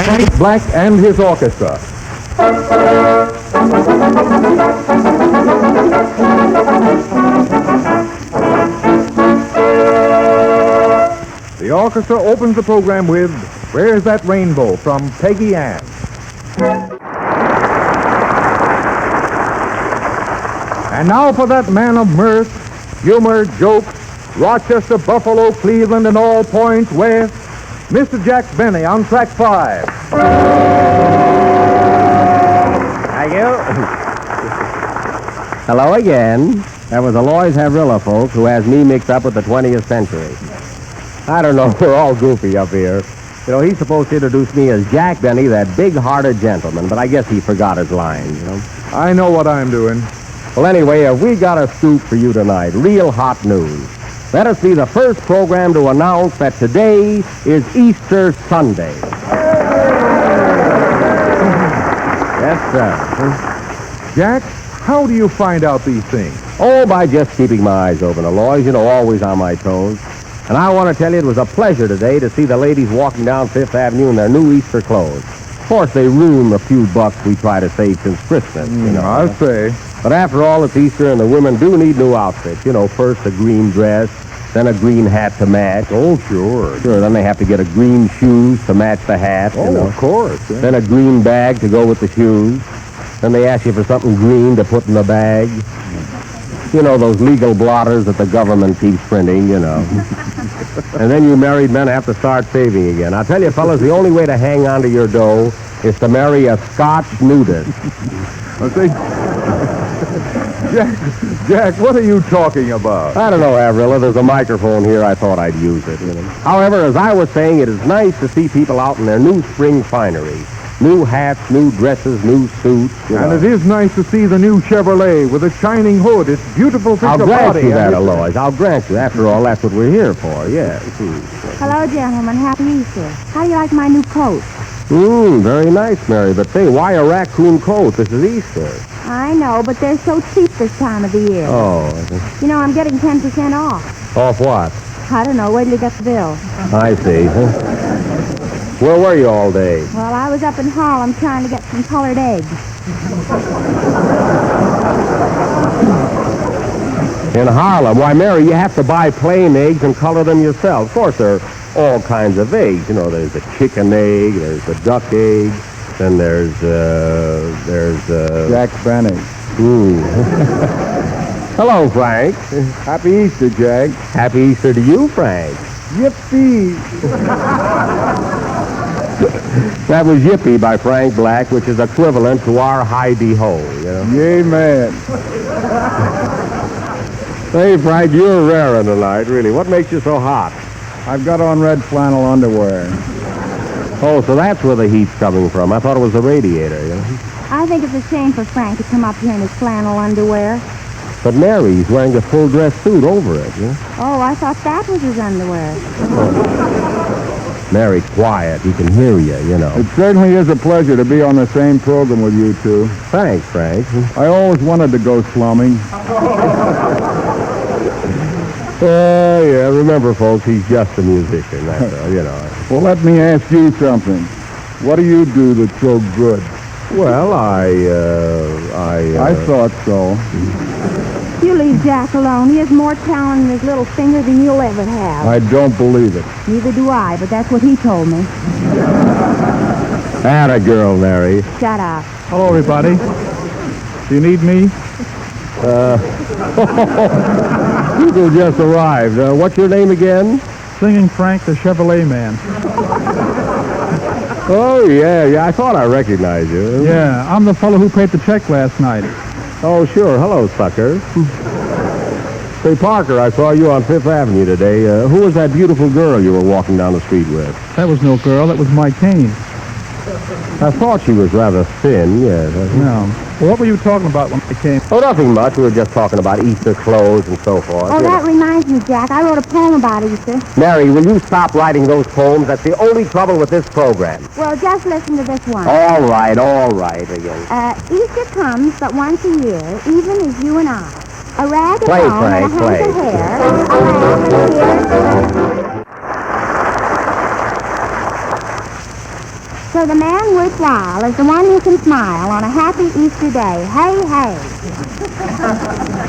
Frank Black and his orchestra. The orchestra opens the program with Where's That Rainbow from Peggy Ann. And now for that man of mirth, humor, jokes, Rochester, Buffalo, Cleveland, and all points west, Mr. Jack Benny on track 5. Thank you. Hello again. That was Aloys Havrilla, folks, who has me mixed up with the 20th century. I don't know, we're all goofy up here. You know, he's supposed to introduce me as Jack Benny, that big-hearted gentleman, but I guess he forgot his line, you know. I know what I'm doing. Well, anyway, we got a scoop for you tonight, real hot news. Let us be the first program to announce that today is Easter Sunday. Yes, sir. Jack, how do you find out these things? Oh, by just keeping my eyes open, Aloys. You know, always on my toes. And I want to tell you it was a pleasure today to see the ladies walking down Fifth Avenue in their new Easter clothes. Of course, they ruin the few bucks we try to save since Christmas, you know. I'll say. But after all, it's Easter, and the women do need new outfits. You know, first a green dress, then a green hat to match. Oh, sure. Sure, then they have to get a green shoes to match the hat, you know. Of course. Yeah. Then a green bag to go with the shoes. Then they ask you for something green to put in the bag. You know, those legal blotters that the government keeps printing, you know. And then you married men have to start saving again. I'll tell you, fellas, the only way to hang on to your dough is to marry a Scotch nudist. I say, Jack, what are you talking about? I don't know, Avrilla. There's a microphone here. I thought I'd use it, you know. However, as I was saying, it is nice to see people out in their new spring finery. New hats, new dresses, new suits. And it is nice to see the new Chevrolet with a shining hood. It's beautiful picture I'll grant body. you that, Aloys. I'll grant you. After all, that's what we're here for, yes. Hello, gentlemen. Happy Easter. How do you like my new coat? Very nice, Mary. But say, why a raccoon coat? This is Easter. I know, but they're so cheap this time of the year. Oh. You know, I'm getting 10% off. Off what? I don't know. Wait till you get the bill. I see. Where were you all day? Well, I was up in Harlem trying to get some colored eggs. In Harlem? Why, Mary, you have to buy plain eggs and color them yourself. Of course, there are all kinds of eggs. You know, there's a chicken egg, there's a duck egg, then there's Jack Benny. Hello, Frank. Happy Easter, Jack. Happy Easter to you, Frank. Yippee. That was Yippee by Frank Black, which is equivalent to our Heidi-Ho, you know. Amen. Hey, Frank, you're raring tonight, really. What makes you so hot? I've got on red flannel underwear. Oh, so that's where the heat's coming from. I thought it was the radiator, you know. I think it's a shame for Frank to come up here in his flannel underwear. But Mary's wearing a full dress suit over it, you know. Oh, I thought that was his underwear. Mary, quiet. He can hear you, you know. It certainly is a pleasure to be on the same program with you two. Thanks, Frank. I always wanted to go slumming. Yeah, remember, folks, he's just a musician, that's all, you know. Well, let me ask you something. What do you do that's so good? Well, I thought so. You leave Jack alone. He has more talent in his little finger than you'll ever have. I don't believe it. Neither do I, but that's what he told me. Atta girl, Mary. Shut up. Hello, everybody. Do you need me? People just arrived. What's your name again? Singing Frank the Chevrolet Man. Oh, yeah, I thought I recognized you. Yeah, I'm the fellow who paid the check last night. Oh, sure. Hello, sucker. Say, Parker, I saw you on Fifth Avenue today. Who was that beautiful girl you were walking down the street with? That was no girl. That was my cane. I thought she was rather thin, yes. No. Well, what were you talking about when I came? Oh, nothing much. We were just talking about Easter clothes and so forth. Oh, that reminds me, Jack. I wrote a poem about Easter. Mary, will you stop writing those poems? That's the only trouble with this program. Well, just listen to this one. All right, again. Easter comes but once a year, even as you and I. A rag of Play, bone and a Frank, hank of play. hair. A lantern here. So So the man worthwhile is the one who can smile on a happy Easter day. Hey, hey.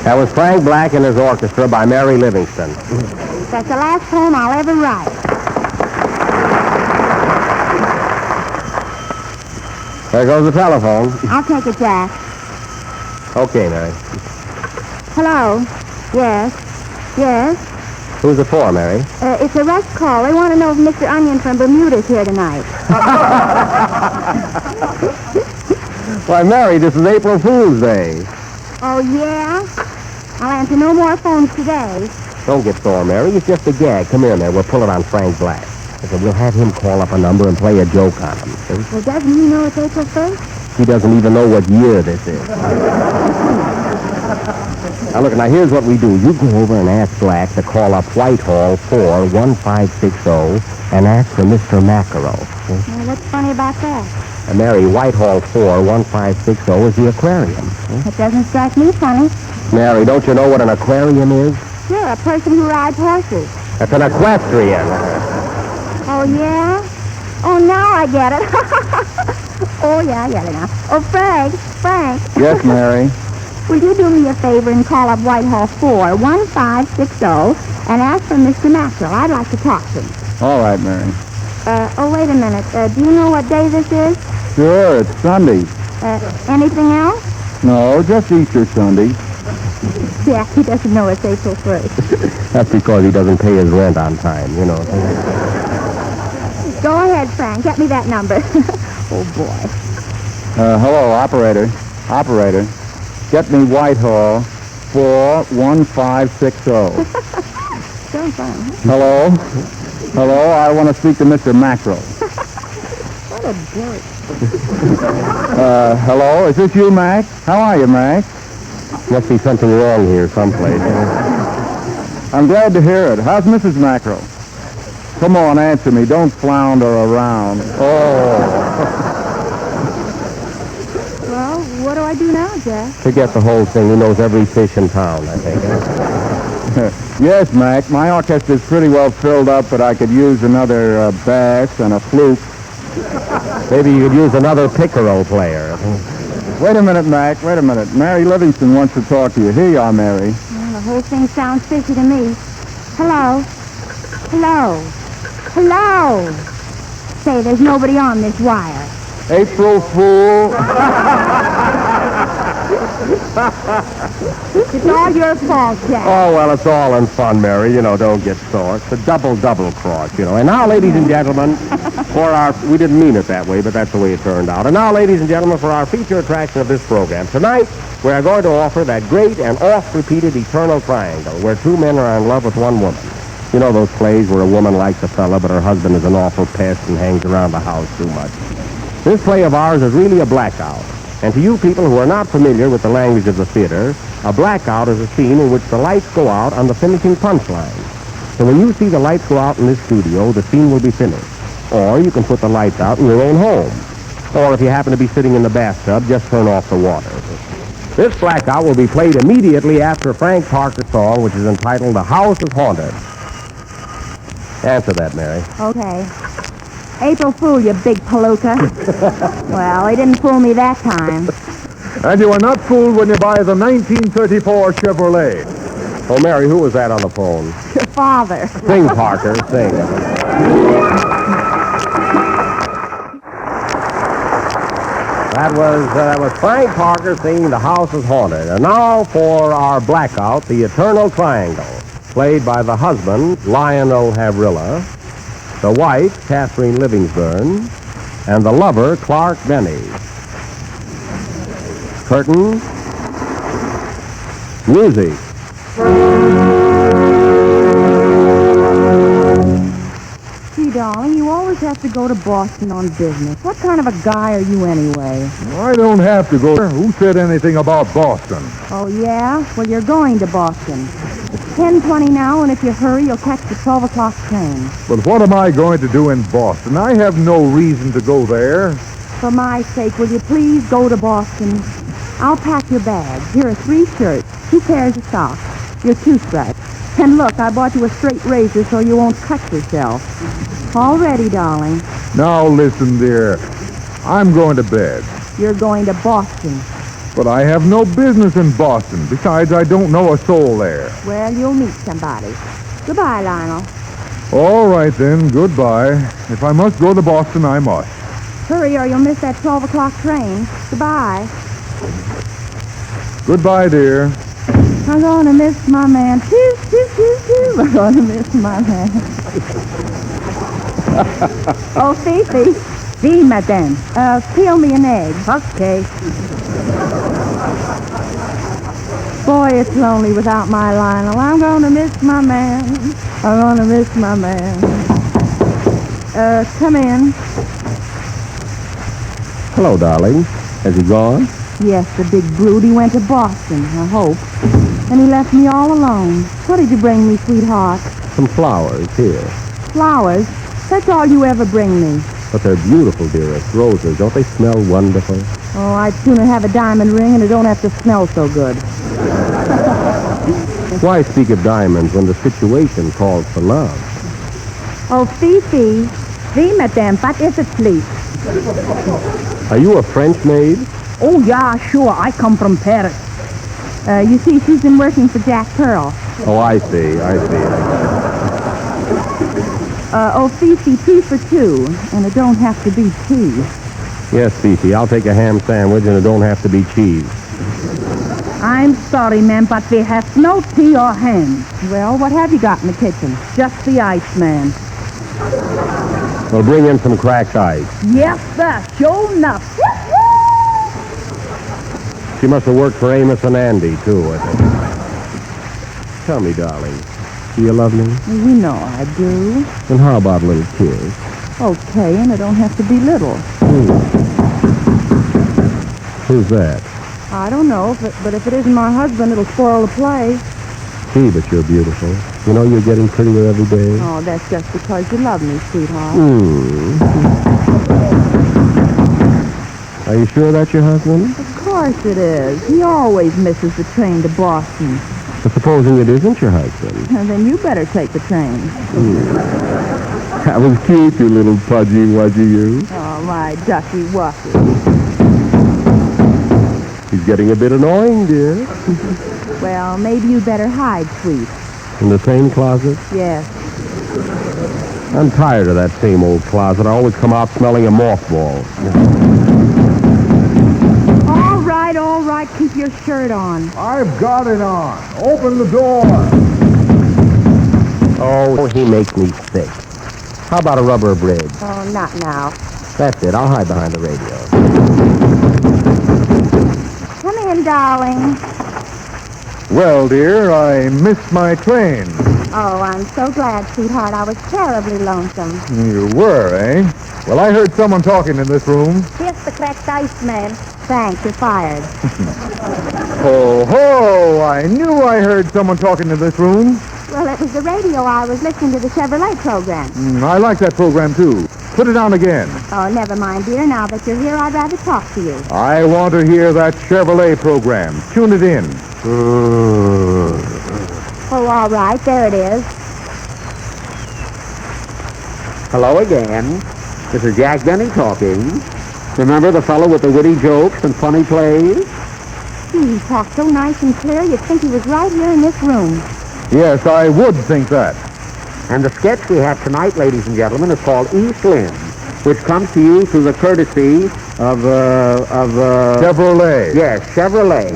That was Frank Black and his orchestra by Mary Livingstone. That's the last poem I'll ever write. There goes the telephone. I'll take it, Jack. Okay, Mary. Hello? Yes? Yes? Who's it for, Mary? It's a rush call. They want to know if Mr. Onion from Bermuda's here tonight. Why, Mary, this is April Fool's Day. Oh, yeah? I'll answer no more phones today. Don't get sore, Mary. It's just a gag. Come here, Mary. We'll pull it on Frank Black. Listen, we'll have him call up a number and play a joke on him. See? Well, doesn't he know it's April 1st? He doesn't even know what year this is. Now, look, now, here's what we do. You go over and ask Black to call up Whitehall 41560 and ask for Mr. Mackerel. Well, what's funny about that? Mary, Whitehall 41560 is the aquarium. It doesn't strike me funny. Mary, don't you know what an aquarium is? Sure, a person who rides horses. That's an equestrian. Oh, yeah? Oh, now I get it. Oh, yeah, I get it now. Oh, Frank. Yes, Mary. Will you do me a favor and call up Whitehall 41560 and ask for Mr. Maxwell? I'd like to talk to him. All right, Mary. Oh, wait a minute. Do you know what day this is? Sure, it's Sunday. Anything else? No, just Easter Sunday. Yeah, he doesn't know it's April 1st. That's because he doesn't pay his rent on time, you know. Go ahead, Frank. Get me that number. Oh, boy. Hello, operator. Operator. Get me Whitehall 41560. So fun. Hello? Hello, I want to speak to Mr. Mackerel. What a jerk. Hello, is this you, Mac? How are you, Mac? Must be something wrong here someplace. I'm glad to hear it. How's Mrs. Mackerel? Come on, answer me. Don't flounder around. Oh. Well, what do I do now, Jack? Forget the whole thing. He knows every fish in town, I think. Yes, Mac. My orchestra's pretty well filled up, but I could use another bass and a flute. Maybe you could use another pickerel player. Wait a minute, Mac. Wait a minute. Mary Livingstone wants to talk to you. Here you are, Mary. Well, the whole thing sounds fishy to me. Hello? Hello? Hello? Say, there's nobody on this wire. April Fool. It's all your fault, Jack. Oh, well, it's all in fun, Mary. You know, don't get sore. It's a double cross, you know. And now, ladies and gentlemen, we didn't mean it that way, but that's the way it turned out. And now, ladies and gentlemen, for our feature attraction of this program. Tonight, we are going to offer that great and oft-repeated eternal triangle where two men are in love with one woman. You know those plays where a woman likes a fella, but her husband is an awful pest and hangs around the house too much. This play of ours is really a blackout. And to you people who are not familiar with the language of the theater, a blackout is a scene in which the lights go out on the finishing punchline. So when you see the lights go out in this studio, the scene will be finished. Or you can put the lights out in your own home. Or if you happen to be sitting in the bathtub, just turn off the water. This blackout will be played immediately after Frank Parker's song, which is entitled The House is Haunted. Answer that, Mary. Okay. April Fool, you big palooka. Well, he didn't fool me that time. And you are not fooled when you buy the 1934 Chevrolet. Oh, Mary, who was that on the phone? Your father. Sing, Parker, sing. That was Frank Parker singing The House is Haunted. And now for our blackout, the Eternal Triangle, played by the husband, Lionel Havrilla, the wife, Catherine Livingstone, and the lover, Clark Denny. Curtain. Music. Gee, darling, you always have to go to Boston on business. What kind of a guy are you anyway? I don't have to go. Who said anything about Boston? Oh, yeah? Well, you're going to Boston. It's 10:20 now, and if you hurry, you'll catch the 12 o'clock train. But what am I going to do in Boston? I have no reason to go there. For my sake, will you please go to Boston? I'll pack your bag. Here are 3 shirts, 2 pairs of socks, your toothbrush. And look, I bought you a straight razor so you won't cut yourself. All ready, darling. Now listen, dear. I'm going to bed. You're going to Boston. But I have no business in Boston. Besides, I don't know a soul there. Well, you'll meet somebody. Goodbye, Lionel. All right, then. Goodbye. If I must go to Boston, I must. Hurry or you'll miss that 12 o'clock train. Goodbye. Goodbye, dear. I'm going to miss my man. Choo, choo, choo, choo. I'm going to miss my man. Oh, Fifi. Si, madame. Peel me an egg. Okay. Boy, it's lonely without my Lionel. I'm going to miss my man. I'm going to miss my man. Come in. Hello, darling. Has he gone? Yes, the big brute. He went to Boston, I hope. And he left me all alone. What did you bring me, sweetheart? Some flowers here. Flowers? That's all you ever bring me. But they're beautiful, dearest. Roses. Don't they smell wonderful? Oh, I'd sooner have a diamond ring and it don't have to smell so good. Why speak of diamonds when the situation calls for love? Oh, Fifi. Si, madame, what is it, please? Are you a French maid? Oh, yeah, sure. I come from Paris. You see, she's been working for Jack Pearl. Oh, I see. Oh, Fifi, 2 for 2. And it don't have to be tea. Yes, Fifi. I'll take a ham sandwich and it don't have to be cheese. I'm sorry, ma'am, but we have no tea or ham. Well, what have you got in the kitchen? Just the ice, man. Well, bring in some cracked ice. Yes, sir. Sure enough. She must have worked for Amos and Andy, too, I think. Tell me, darling, do you love me? You know I do. And how about a little kiss? Okay, and it don't have to be little. Who's that? I don't know, but if it isn't my husband, it'll spoil the play. Gee, but you're beautiful. You know you're getting prettier every day. Oh, that's just because you love me, sweetheart. Are you sure that's your husband? Of course it is. He always misses the train to Boston. But supposing it isn't your husband? And then you better take the train. That was cute, you little pudgy-wudgy you. Oh, my ducky-wucky. He's getting a bit annoying, dear. Well, maybe you better hide, sweet. In the same closet? Yes. I'm tired of that same old closet. I always come out smelling a mothball. All right, keep your shirt on. I've got it on. Open the door. Oh, he makes me sick. How about a rubber bridge? Oh, not now. That's it. I'll hide behind the radio. Come in, darling. Well, dear, I missed my train. Oh, I'm so glad, sweetheart. I was terribly lonesome. You were, eh? Well, I heard someone talking in this room. Here's the cracked ice, man. Thanks, you're fired. Ho, ho! I knew I heard someone talking in this room. Well, it was the radio. I was listening to the Chevrolet program. I like that program, too. Put it on again. Oh, never mind, dear. Now that you're here, I'd rather talk to you. I want to hear that Chevrolet program. Tune it in. Oh, all right. There it is. Hello again. This is Jack Benny talking. Remember the fellow with the witty jokes and funny plays? He talked so nice and clear, you'd think he was right here in this room. Yes, I would think that. And the sketch we have tonight, ladies and gentlemen, is called East Lynn, which comes to you through the courtesy of Chevrolet. Yes, Chevrolet.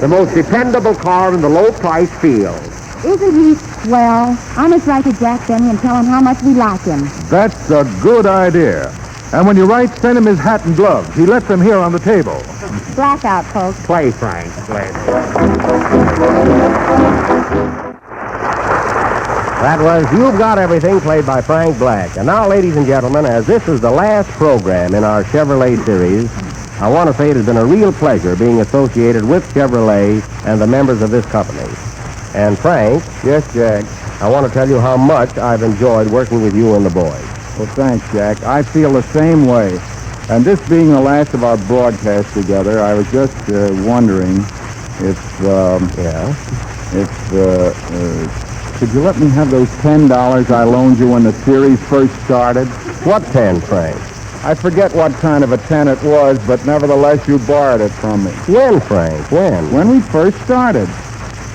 The most dependable car in the low-price field. Isn't he swell? I must write to Jack Benny and tell him how much we like him. That's a good idea. And when you write, send him his hat and gloves. He left them here on the table. Blackout, folks. Play, Frank, play. That was You've Got Everything, played by Frank Black. And now, ladies and gentlemen, as this is the last program in our Chevrolet series, I want to say it has been a real pleasure being associated with Chevrolet and the members of this company. And Frank. Yes, Jack. I want to tell you how much I've enjoyed working with you and the boys. Well, thanks, Jack. I feel the same way. And this being the last of our broadcasts together, I was just wondering if could you let me have those $10 I loaned you when the series first started? What 10, Frank? I forget what kind of a 10 it was, but nevertheless you borrowed it from me. When, Frank? When? When we first started.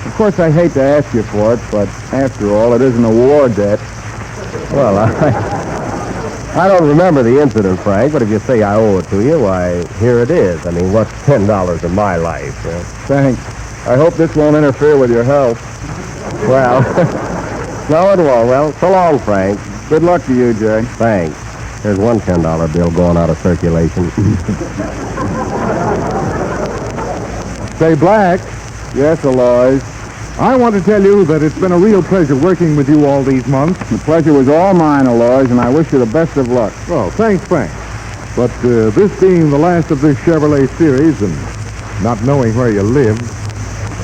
Of course, I hate to ask you for it, but after all, it isn't a war debt. Well, I don't remember the incident, Frank, but if you say I owe it to you, why, here it is. I mean, what's $10 in my life? Thanks. I hope this won't interfere with your health. Well, no, it won't. Well, so long, Frank. Good luck to you, Jay. Thanks. There's one $10 bill going out of circulation. Say, Black, Yes, Aloys. I want to tell you that it's been a real pleasure working with you all these months. The pleasure was all mine, Aloys, and I wish you the best of luck. Well, thanks, Frank. But this being the last of this Chevrolet series and not knowing where you live,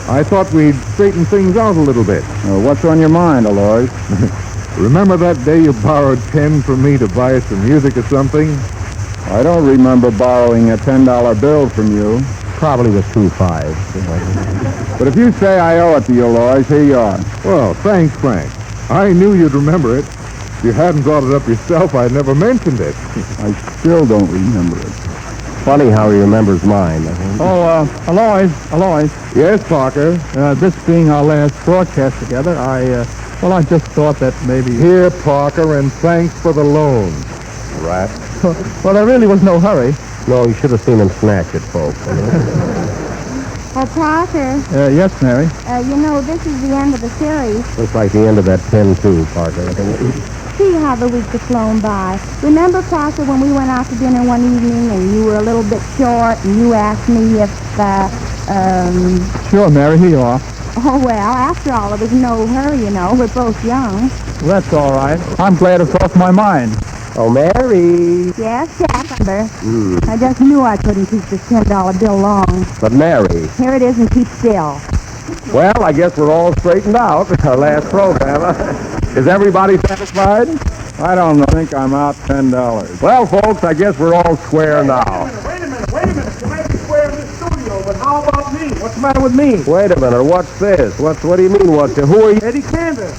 I thought we'd straighten things out a little bit. What's on your mind, Aloys? Remember that day you borrowed 10 from me to buy us some music or something? I don't remember borrowing a $10 bill from you. Probably was 2.5. But if you say I owe it to you, Aloys, here you are. Well, thanks, Frank. I knew you'd remember it. If you hadn't brought it up yourself, I'd never mentioned it. I still don't remember it. Funny how he remembers mine. Aloys. Yes, Parker. This being our last broadcast together, I just thought that maybe... Here, Parker, and thanks for the loan. Right. Well, there really was no hurry. No, you should have seen him snatch it, folks. Oh, Parker, Yes, Mary? you know, this is the end of the series. Looks like the end of that 10-2, Parker. See how the weeks have flown by. Remember, Parker, when we went out to dinner one evening and you were a little bit short and you asked me if, Sure, Mary, here you are. Oh, well, after all, there was no hurry, you know. We're both young. Well, that's all right. I'm glad it's off my mind. Oh, Mary. Yes, Jasper. I just knew I couldn't keep this $10 bill long. But Mary. Here it is, and keep still. Well, I guess we're all straightened out. Our last program. Is everybody satisfied? I don't think I'm out $10. Well, folks, I guess we're all square now. Wait a minute. You may be square in this studio, but how about me? What's the matter with me? Wait a minute. What's this? What do you mean, what's it? Who are you? Eddie Candace.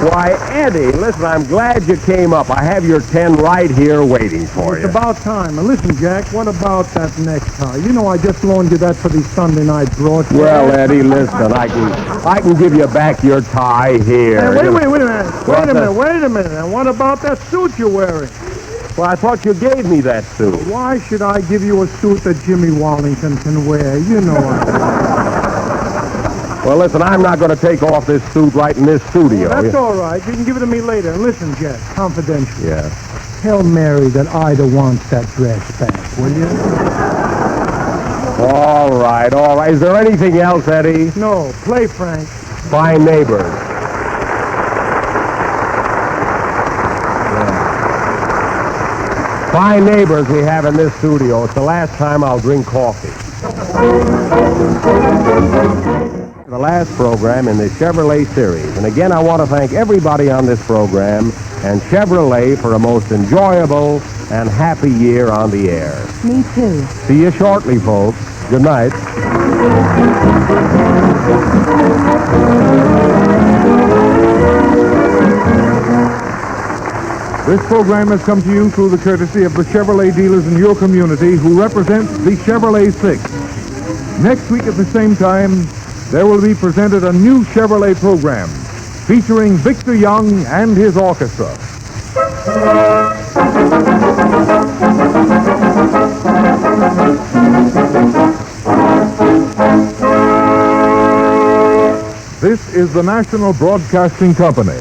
Why, Eddie, listen, I'm glad you came up. I have your 10 right here waiting for It's you. about time. Now, listen, Jack, what about that necktie? You know I just loaned you that for the Sunday night broadcast. Well, Eddie, listen, I can give you back your tie here. Hey, wait a minute. What Wait a minute. And what about that suit you're wearing? Well, I thought you gave me that suit. Why should I give you a suit that Jimmy Wallington can wear? You know I... Well, listen, I'm not going to take off this suit right in this studio. That's all right. You can give it to me later. And listen, Jack, confidential. Yeah. Tell Mary that Ida wants that dress back, will you? All right. Is there anything else, Eddie? No, play, Frank. Fine neighbors. Yeah. Fine neighbors we have in this studio. It's the last time I'll drink coffee. The last program in the Chevrolet series. And again, I want to thank everybody on this program and Chevrolet for a most enjoyable and happy year on the air. Me too. See you shortly, folks. Good night. This program has come to you through the courtesy of the Chevrolet dealers in your community who represent the Chevrolet 6. Next week at the same time, there will be presented a new Chevrolet program featuring Victor Young and his orchestra. This is the National Broadcasting Company.